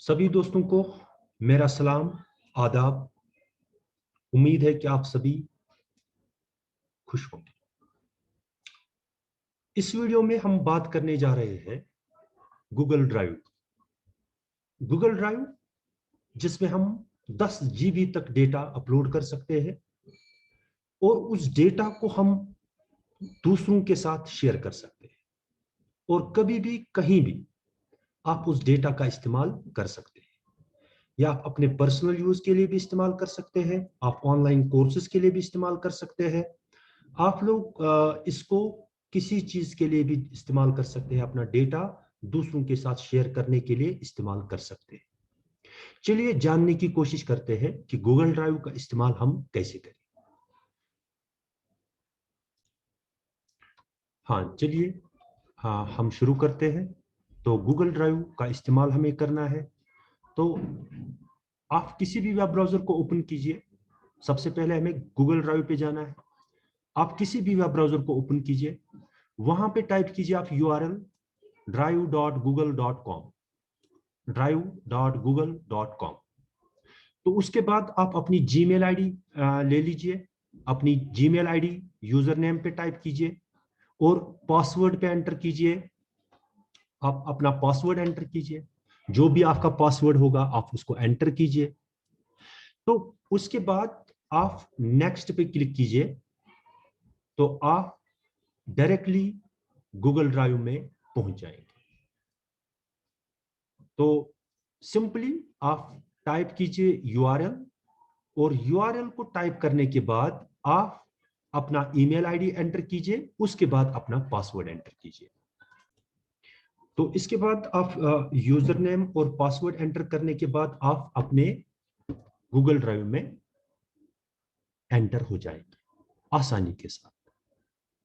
सभी दोस्तों को मेरा सलाम, आदाब। उम्मीद है कि आप सभी खुश होंगे। इस वीडियो में हम बात करने जा रहे हैं गूगल ड्राइव। गूगल ड्राइव जिसमें हम 10 जीबी तक डेटा अपलोड कर सकते हैं और उस डेटा को हम दूसरों के साथ शेयर कर सकते हैं और कभी भी कहीं भी आप उस डेटा का इस्तेमाल कर सकते हैं। या आप अपने पर्सनल यूज के लिए भी इस्तेमाल कर सकते हैं, आप ऑनलाइन कोर्सेज के लिए भी इस्तेमाल कर सकते हैं, आप लोग इसको किसी चीज के लिए भी इस्तेमाल कर सकते हैं। अपना डेटा दूसरों के साथ शेयर करने के लिए इस्तेमाल कर सकते हैं। चलिए जानने की कोशिश करते हैं कि गूगल ड्राइव का इस्तेमाल हम कैसे करें। हाँ, चलिए हम शुरू करते हैं। तो गूगल ड्राइव का इस्तेमाल हमें करना है तो आप किसी भी वेब ब्राउजर को ओपन कीजिए। सबसे पहले हमें गूगल ड्राइव पे जाना है। आप किसी भी वेब ब्राउजर को ओपन कीजिए, वहां पे टाइप कीजिए आप URL drive.google.com, drive.google.com। तो उसके बाद आप अपनी जीमेल आईडी ले लीजिए। अपनी जीमेल आईडी यूजर नेम पे टाइप कीजिए और पासवर्ड पे एंटर कीजिए। आप अपना पासवर्ड एंटर कीजिए, जो भी आपका पासवर्ड होगा आप उसको एंटर कीजिए। तो उसके बाद आप नेक्स्ट पे क्लिक कीजिए तो आप डायरेक्टली गूगल ड्राइव में पहुंच जाएंगे। तो सिंपली आप टाइप कीजिए URL और URL को टाइप करने के बाद आप अपना ईमेल आईडी एंटर कीजिए, उसके बाद अपना पासवर्ड एंटर कीजिए। तो इसके बाद आप यूजर नेम और पासवर्ड एंटर करने के बाद आप अपने गूगल ड्राइव में एंटर हो जाएंगे आसानी के साथ।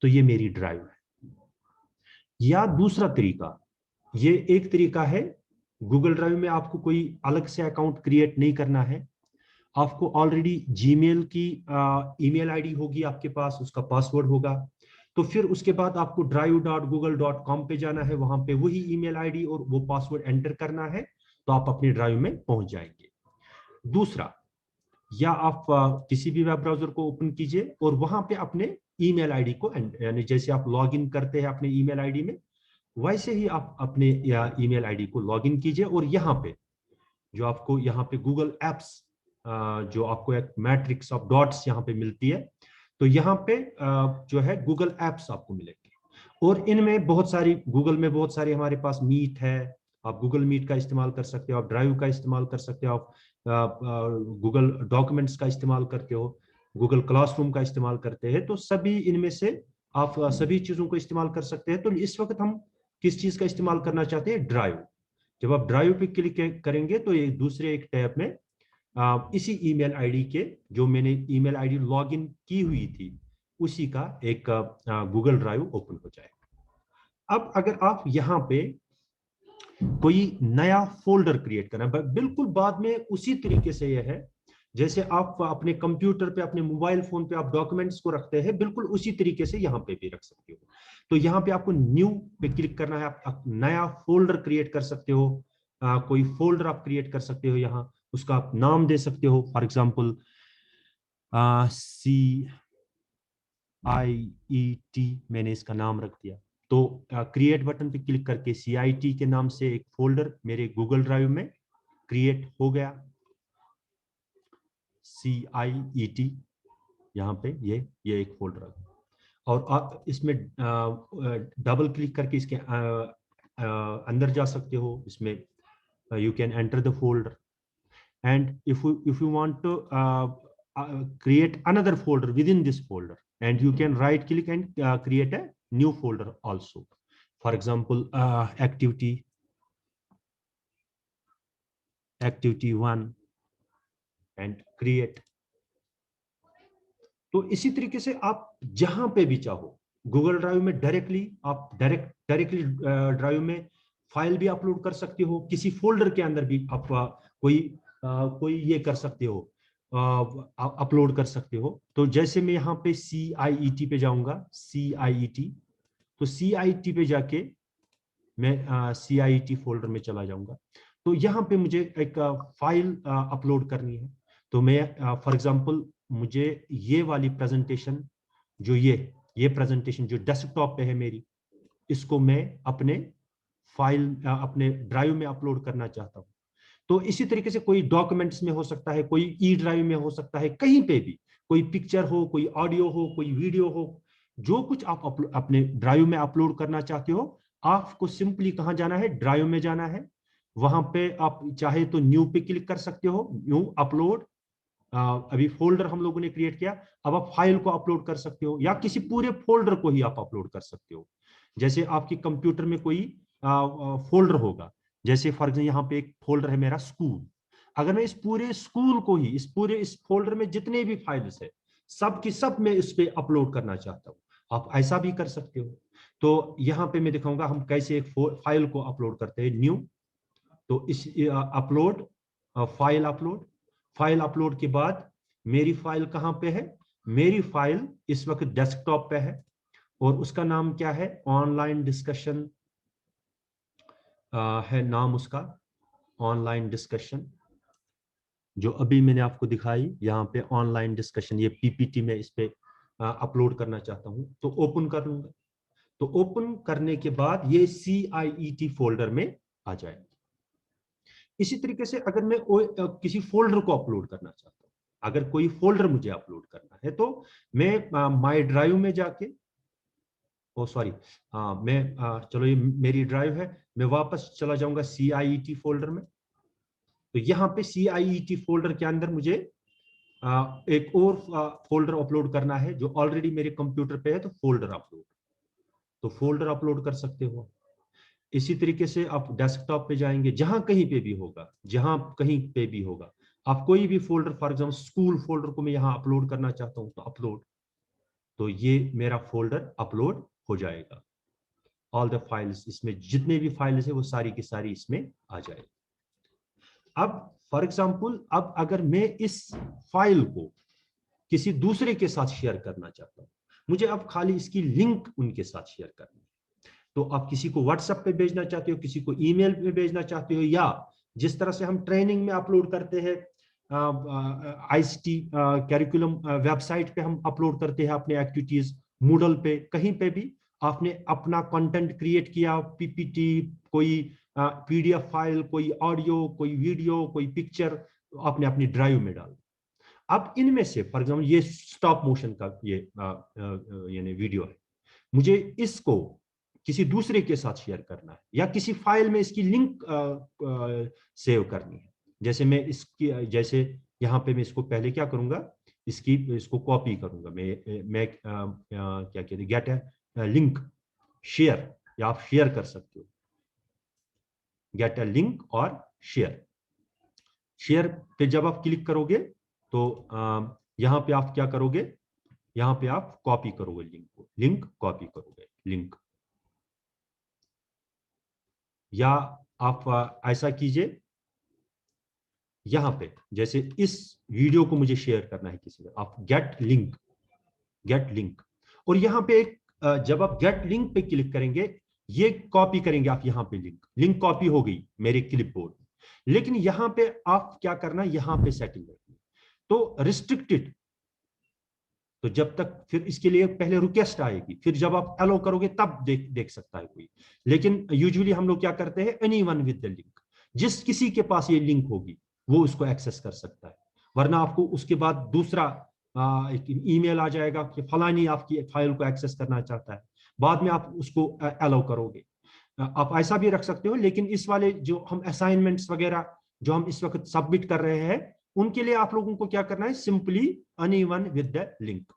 तो ये मेरी ड्राइव है। या दूसरा तरीका, ये एक तरीका है, गूगल ड्राइव में आपको कोई अलग से अकाउंट क्रिएट नहीं करना है। आपको ऑलरेडी जीमेल की ईमेल आईडी होगी आपके पास, उसका पासवर्ड होगा। तो फिर उसके बाद आपको drive.google.com पे जाना है, वहां पे वही ईमेल आईडी और वो पासवर्ड एंटर करना है, तो आप अपने ड्राइव में पहुंच जाएंगे। दूसरा, या आप किसी भी वेब ब्राउजर को ओपन कीजिए और वहां पे अपने ईमेल आईडी को, यानी जैसे आप लॉगिन करते हैं अपने ईमेल आईडी में, वैसे ही आप अपने ईमेल आईडी को लॉगिन कीजिए और यहाँ पे जो आपको यहाँ पे गूगल एप्स, जो आपको एक मैट्रिक्स ऑफ डॉट्स यहाँ पे मिलती है, तो यहाँ पे जो है गूगल एप्स आपको मिलेंगे। और इनमें बहुत सारी, गूगल में बहुत सारी, हमारे पास मीट है, आप गूगल मीट का इस्तेमाल कर सकते हो, आप ड्राइव का इस्तेमाल कर सकते हो, आप गूगल डॉक्यूमेंट्स का इस्तेमाल करते हो, गूगल क्लासरूम का इस्तेमाल करते हैं। तो सभी इनमें से आप सभी चीजों को इस्तेमाल कर सकते हैं। तो इस वक्त हम किस चीज का इस्तेमाल करना चाहते हैं? ड्राइव। जब आप ड्राइव पे क्लिक करेंगे तो एक दूसरे एक टैब में इसी ईमेल आईडी के, जो मैंने ईमेल आईडी लॉगिन की हुई थी, उसी का एक गूगल ड्राइव ओपन हो जाएगा। अब अगर आप यहाँ पे कोई नया फोल्डर क्रिएट करना, बिल्कुल बाद में उसी तरीके से यह है जैसे आप अपने कंप्यूटर पे, अपने मोबाइल फोन पे आप डॉक्यूमेंट्स को रखते हैं, बिल्कुल उसी तरीके से यहाँ पे भी रख सकते हो। तो यहाँ पे आपको न्यू पे क्लिक करना है, आप नया फोल्डर क्रिएट कर सकते हो। कोई फोल्डर आप क्रिएट कर सकते हो, यहाँ उसका आप नाम दे सकते हो। फॉर एग्जाम्पल CIET मैंने इसका नाम रख दिया। तो क्रिएट बटन पे क्लिक करके CIT के नाम से एक फोल्डर मेरे गूगल ड्राइव में क्रिएट हो गया। CIET यहाँ पे ये एक फोल्डर है। और आप इसमें डबल क्लिक करके इसके अंदर जा सकते हो। इसमें you can enter the folder, and if you want to create another folder within this folder, and you can right click and create a new folder also. For example, activity 1 and create. तो इसी तरीके से आप जहां पे भी चाहो Google drive में डायरेक्टली ड्राइव में फाइल भी अपलोड कर सकते हो, किसी फोल्डर के अंदर भी आप कोई ये कर सकते हो, अपलोड कर सकते हो। तो जैसे मैं यहाँ पे CIET पे जाऊंगा, CIET, तो CIET पे जाके मैं CIET फोल्डर में चला जाऊंगा। तो यहाँ पे मुझे एक फाइल अपलोड करनी है। तो मैं फॉर एग्जांपल मुझे ये वाली प्रेजेंटेशन, जो ये प्रेजेंटेशन जो डेस्कटॉप पे है मेरी, इसको मैं अपने फाइल अपने ड्राइव में अपलोड करना चाहता हूँ। तो इसी तरीके से कोई डॉक्यूमेंट्स में हो सकता है, कोई ई ड्राइव में हो सकता है, कहीं पे भी कोई पिक्चर हो, कोई ऑडियो हो, कोई वीडियो हो, जो कुछ आप अपने ड्राइव में अपलोड करना चाहते हो, आपको सिंपली कहाँ जाना है, ड्राइव में जाना है। वहां पे आप चाहे तो न्यू पे क्लिक कर सकते हो, न्यू अपलोड। अभी फोल्डर हम लोगों ने क्रिएट किया, अब आप फाइल को अपलोड कर सकते हो, या किसी पूरे फोल्डर को ही आप अपलोड कर सकते हो। जैसे आपकी कंप्यूटर में कोई फोल्डर होगा, जैसे फॉर एग्जाम्पल यहाँ पे एक फोल्डर है मेरा स्कूल। अगर मैं इस पूरे स्कूल को ही, इस फोल्डर में जितने भी फाइल्स है, सब की सब मैं इस पे अपलोड करना चाहता हूँ, आप ऐसा भी कर सकते हो। तो यहाँ पे मैं दिखाऊंगा हम कैसे एक फाइल को अपलोड करते हैं, न्यू। तो इस अपलोड, फाइल अपलोड के बाद मेरी फाइल कहां पे है, मेरी फाइल इस वक्त डेस्कटॉप पे है, और उसका नाम क्या है, ऑनलाइन डिस्कशन है नाम उसका, ऑनलाइन डिस्कशन। जो अभी मैंने आपको दिखाई यहाँ पे ऑनलाइन डिस्कशन, ये पीपीटी में इस पे अपलोड करना चाहता हूं, तो ओपन कर लूंगा। तो ओपन करने के बाद ये CIET फोल्डर में आ जाएगा। इसी तरीके से अगर मैं किसी फोल्डर को अपलोड करना चाहता हूँ, अगर कोई फोल्डर मुझे अपलोड करना है, तो मैं माई ड्राइव में जाके, ओ सॉरी, मैं चलो ये मेरी ड्राइव है, मैं वापस चला जाऊंगा CIET फोल्डर में। तो यहाँ पे CIET फोल्डर के अंदर मुझे एक और फोल्डर अपलोड करना है जो ऑलरेडी मेरे कंप्यूटर पे है, तो फोल्डर अपलोड, तो फोल्डर अपलोड कर सकते हो। इसी तरीके से आप डेस्कटॉप पे जाएंगे, जहां कहीं पे भी होगा, जहां कहीं पे भी होगा, आप कोई भी folder, for example school folder को मैं यहां अपलोड करना चाहता हूं, तो अपलोड, तो ये मेरा फोल्डर अपलोड हो जाएगा। ऑल द फाइल्स, इसमें जितने भी फाइल्स है वो सारी की सारी इसमें आ जाएगी। अब फॉर एग्जाम्पल, अब अगर मैं इस फाइल को किसी दूसरे के साथ शेयर करना चाहता हूं, मुझे अब खाली इसकी लिंक उनके साथ शेयर करनी है। तो आप किसी को व्हाट्सएप पे भेजना चाहते हो, किसी को ईमेल पे भेजना चाहते हो, या जिस तरह से हम ट्रेनिंग में अपलोड करते हैं, ICT कैरिकुलम वेबसाइट पे हम अपलोड करते हैं अपने एक्टिविटीज, मूडल पे, कहीं पे भी आपने अपना कंटेंट क्रिएट किया, पीपीटी, कोई PDF फाइल, कोई ऑडियो, कोई वीडियो, कोई पिक्चर, आपने अपनी ड्राइव में डाल। अब इनमें से फॉर एग्जाम्पल ये स्टॉप मोशन का ये यानी वीडियो है, मुझे इसको किसी दूसरे के साथ शेयर करना है, या किसी फाइल में इसकी लिंक सेव करनी है। जैसे मैं इसकी, जैसे यहाँ पे मैं इसको पहले क्या करूंगा, इसको कॉपी करूंगा, मैं क्या कहते हैं, गेट ए लिंक शेयर, या आप शेयर कर सकते हो, गेट ए लिंक और शेयर पे जब आप क्लिक करोगे, तो यहाँ पे आप क्या करोगे, यहाँ पे आप कॉपी करोगे लिंक को, लिंक कॉपी करोगे, लिंक, या आप ऐसा कीजिए, यहां पे जैसे इस वीडियो को मुझे शेयर करना है किसी को, आप गेट लिंक, गेट लिंक, और यहां पे एक जब आप गेट लिंक पे क्लिक करेंगे, ये कॉपी करेंगे आप, यहां पे लिंक कॉपी हो गई मेरे क्लिपबोर्ड में। लेकिन यहां पे आप क्या करना, यहां पे सेटिंग रखनी, तो रिस्ट्रिक्टेड, तो जब तक, फिर इसके लिए पहले रिक्वेस्ट आएगी, फिर जब आप अलो करोगे तब देख सकता है कोई। लेकिन यूजुअली हम लोग क्या करते हैं, एनीवन विद द लिंक, जिस किसी के पास ये लिंक होगी वो उसको एक्सेस कर सकता है। वरना आपको उसके बाद दूसरा एक ईमेल आ जाएगा कि फलानी आपकी फाइल को एक्सेस करना चाहता है, बाद में आप उसको अलो करोगे। आप ऐसा भी रख सकते हो, लेकिन इस वाले जो हम असाइनमेंट्स वगैरह जो हम इस वक्त सबमिट कर रहे हैं, उनके लिए आप लोगों को क्या करना है, simply anyone with the link,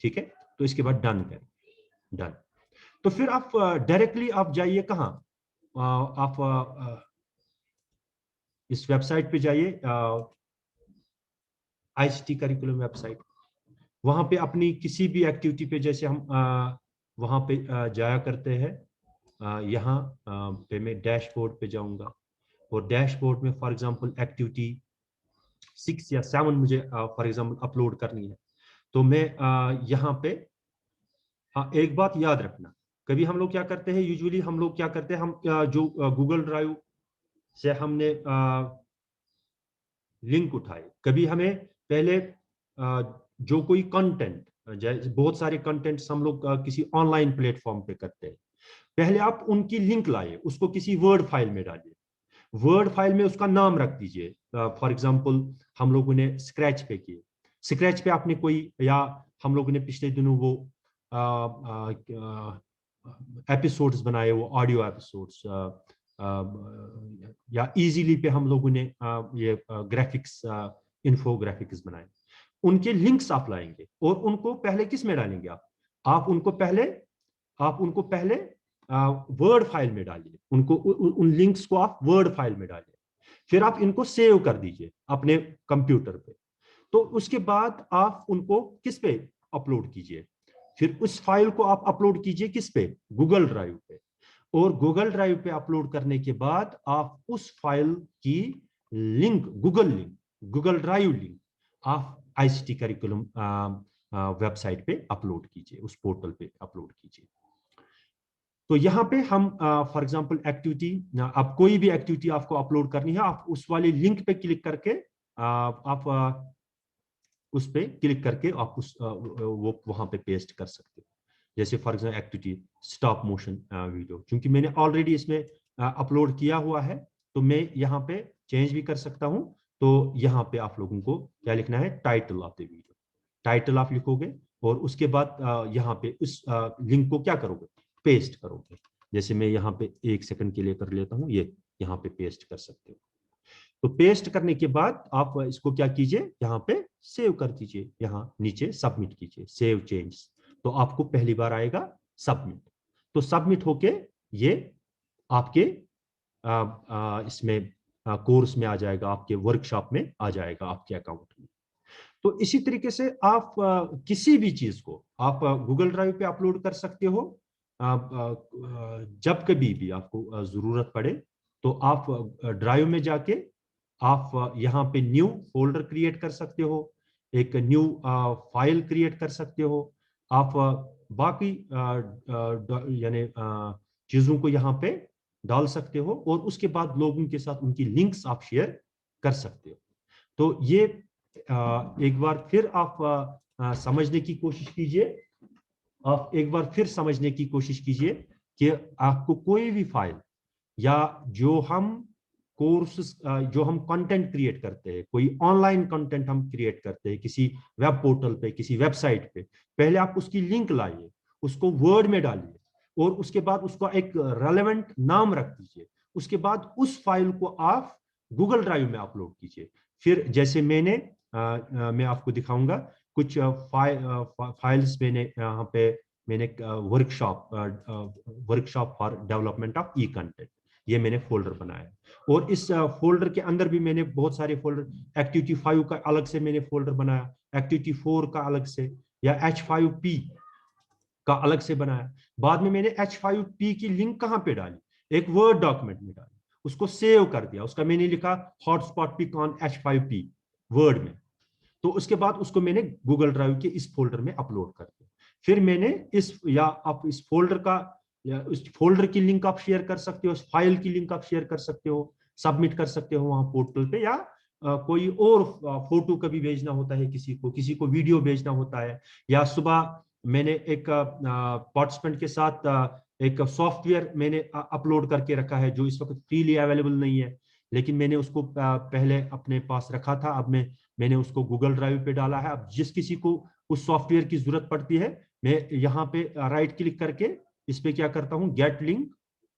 ठीक है। तो इसके बाद डन करें, डन। तो फिर आप डायरेक्टली आप जाइए कहां, आप इस वेबसाइट पे जाइए, ICT करिकुलम वेबसाइट, वहां पे अपनी किसी भी एक्टिविटी पे, जैसे हम वहां पे जाया करते हैं, यहाँ पे मैं डैशबोर्ड पे जाऊंगा, और डैशबोर्ड में फॉर एग्जांपल एक्टिविटी 6 या 7 मुझे फॉर एग्जांपल अपलोड करनी है, तो मैं यहाँ पे, हाँ एक बात याद रखना, कभी हम लोग क्या करते हैं, यूजुअली हम लोग क्या करते हैं, हम जो गूगल ड्राइव से हमने लिंक उठाए, कभी हमें पहले जो कोई कंटेंट, बहुत सारे कंटेंट्स हम लोग किसी ऑनलाइन प्लेटफॉर्म पे करते हैं, पहले आप उनकी लिंक लाइए, उसको किसी वर्ड फाइल में डालिए, वर्ड फाइल में उसका नाम रख दीजिए। फॉर एग्जांपल हम लोगों ने स्क्रैच पे किए, स्क्रैच पे आपने कोई, या हम लोगों ने पिछले दिनों वो एपिसोड्स बनाए, वो ऑडियो एपिसोड्स, या इजीली पे हम लोगों ने ये ग्राफिक्स, इन्फोग्राफिक्स बनाए, उनके लिंक्स आप लाएंगे और उनको पहले किस में डालेंगे आप उनको पहले वर्ड फाइल में डालिए, उनको उन लिंक्स को आप वर्ड फाइल में डालिए, फिर आप इनको सेव कर दीजिए अपने कंप्यूटर पे। तो उसके बाद आप उनको किस पे अपलोड कीजिए, फिर उस फाइल को आप अपलोड कीजिए किस पे, गूगल ड्राइव पे। और गूगल ड्राइव पे अपलोड करने के बाद आप उस फाइल की लिंक, गूगल ड्राइव लिंक आप आईसीटी करिकुलम वेबसाइट पे अपलोड कीजिए, उस पोर्टल पे अपलोड कीजिए। तो यहाँ पे हम फॉर एग्जांपल एक्टिविटी, आप कोई भी एक्टिविटी आपको अपलोड करनी है, आप उस वाले लिंक पे क्लिक करके आप उस पे क्लिक करके आप उस वो वहां पे पेस्ट कर सकते हो। जैसे for example activity stop motion video, क्योंकि मैंने ऑलरेडी इसमें अपलोड किया हुआ है, तो मैं यहाँ पे चेंज भी कर सकता हूँ। तो यहाँ पे आप लोगों को क्या लिखना है, title of the video, title आप लिखोगे और उसके बाद यहाँ पे उस लिंक को क्या करोगे, पेस्ट करोगे। जैसे मैं यहाँ पे 1 सेकंड के लिए कर लेता हूँ, ये यहाँ पे पेस्ट कर सकते हो। तो पेस्ट करने के बाद आप इसको क्या कीजिए, यहाँ पे सेव कर दीजिए, यहाँ नीचे सबमिट कीजिए, सेव चेंज, तो आपको पहली बार आएगा सबमिट। तो सबमिट होके ये आपके इसमें कोर्स में आ जाएगा, आपके वर्कशॉप में आ जाएगा, आपके अकाउंट में। तो इसी तरीके से आप किसी भी चीज को आप गूगल ड्राइव पे अपलोड कर सकते हो। जब कभी भी आपको जरूरत पड़े तो आप ड्राइव में जाके आप यहाँ पे न्यू फोल्डर क्रिएट कर सकते हो, एक न्यू फाइल क्रिएट कर सकते हो। आप बाकी यानी चीजों को यहाँ पे डाल सकते हो और उसके बाद लोगों के साथ उनकी लिंक्स आप शेयर कर सकते हो। तो ये एक बार फिर आप समझने की कोशिश कीजिए, आप एक बार फिर समझने की कोशिश कीजिए कि आपको कोई भी फाइल या जो हम कोर्सेस, जो हम कंटेंट क्रिएट करते हैं, कोई ऑनलाइन कंटेंट हम क्रिएट करते हैं किसी वेब पोर्टल पे, किसी वेबसाइट पे, पहले आप उसकी लिंक लाइए, उसको वर्ड में डालिए और उसके बाद उसका एक रेलेवेंट नाम रख दीजिए। उसके बाद उस फाइल को आप गूगल ड्राइव में अपलोड कीजिए। फिर जैसे मैं आपको दिखाऊंगा कुछ फाइल्स मैंने यहाँ पे, मैंने workshop for development of E content, ये मैंने फोल्डर बनाया और इस फोल्डर के अंदर भी मैंने बहुत सारे फोल्डर, एक्टिविटी 5 का अलग से मैंने फोल्डर बनाया, एक्टिविटी 4 का अलग से, या H5P का अलग से बनाया। बाद में मैंने H5P की लिंक कहां पे डाली, एक वर्ड डॉक्यूमेंट में डाली, उसको सेव कर दिया, उसका मैंने लिखा hotspot pick on H5P word में। तो उसके बाद उसको मैंने गूगल ड्राइव के इस फोल्डर में अपलोड कर दिया। फिर मैंने आप इस फोल्डर का, या उस फोल्डर की लिंक आप शेयर कर सकते हो, उस फाइल की लिंक आप शेयर कर सकते हो, सबमिट कर सकते हो वहां पोर्टल पे, या कोई और फोटो कभी भेजना होता है, किसी को वीडियो भेजना होता है, या सुबह मैंने एक पार्टिसिपेंट के साथ एक सॉफ्टवेयर मैंने अपलोड करके रखा है जो इस वक्त फ्रीली अवेलेबल नहीं है, लेकिन मैंने उसको पहले अपने पास रखा था, अब मैंने उसको गूगल ड्राइव पे डाला है। अब जिस किसी को उस सॉफ्टवेयर की जरूरत पड़ती है, मैं यहाँ पे राइट क्लिक करके इस पे क्या करता हूँ, गेट लिंक,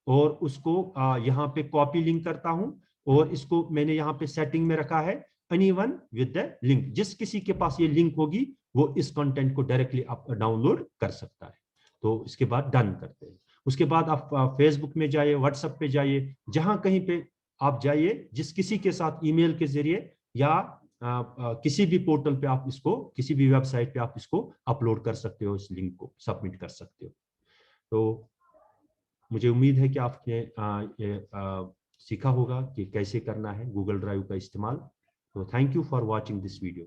और उसको यहाँ पे कॉपी लिंक करता हूँ, और इसको मैंने यहाँ पे सेटिंग में रखा है एनीवन विद द लिंक, जिस किसी के पास ये लिंक होगी वो इस कंटेंट को डायरेक्टली डाउनलोड कर सकता है। तो इसके बाद डन करते हैं। उसके बाद आप फेसबुक में जाइए, व्हाट्सएप पे जाइए, जहां कहीं पे आप जाइए, जिस किसी के साथ ईमेल के जरिए या किसी भी पोर्टल पे आप इसको, किसी भी वेबसाइट पे आप इसको अपलोड कर सकते हो, इस लिंक को सबमिट कर सकते हो। तो मुझे उम्मीद है कि आपने ये सीखा होगा कि कैसे करना है गूगल ड्राइव का इस्तेमाल। तो thank you for watching this video.